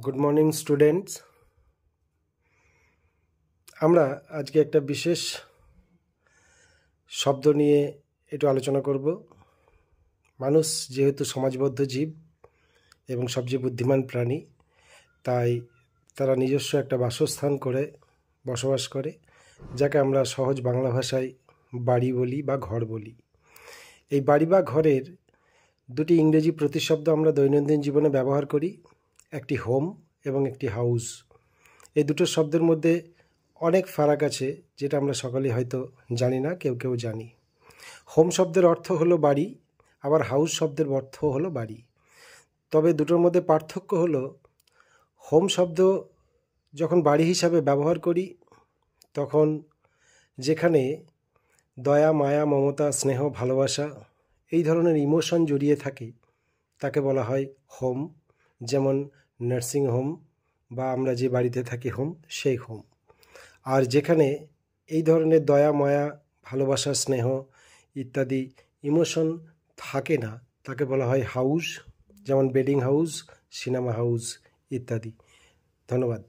Good morning students. আমরা আজকে একটা বিশেষ শব্দ নিয়ে একটু আলোচনা করব। মানুষ যেহেতু সমাজবদ্ধ জীব এবং সবচেয়ে বুদ্ধিমান প্রাণী, তাই তারা নিজস্ব একটা বাসস্থান করে বসবাস করে, যাকে আমরা সহজ বাংলা ভাষায় বাড়ি বলি বা ঘর বলি। এই বাড়ি বা ঘরের দুটি ইংরেজি প্রতিশব্দ আমরা দৈনন্দিন জীবনে ব্যবহার করি, একটি হোম এবং একটি হাউস। এই দুটো শব্দের মধ্যে অনেক ফারাক আছে, যেটা আমরা সকলেই হয়তো জানি না, কেউ কেউ জানি। হোম শব্দের অর্থ হলো বাড়ি, আবার হাউস শব্দের অর্থ হলো বাড়ি। তবে দুটোর মধ্যে পার্থক্য হলো, হোম শব্দ যখন বাড়ি হিসাবে ব্যবহার করি, তখন যেখানে দয়া, মায়া, মমতা, স্নেহ, ভালোবাসা এই ধরনের ইমোশন জড়িয়ে থাকে, তাকে বলা হয় হোম। যেমন নার্সিং হোম বা আমরা যে বাড়িতে থাকি হোম, সেই হোম। আর যেখানে এই ধরনের দয়া, মায়া, ভালোবাসা, স্নেহ ইত্যাদি ইমোশন থাকে না, তাকে বলা হয় হাউস। যেমন বেডিং হাউস, সিনেমা হাউস ইত্যাদি। ধন্যবাদ।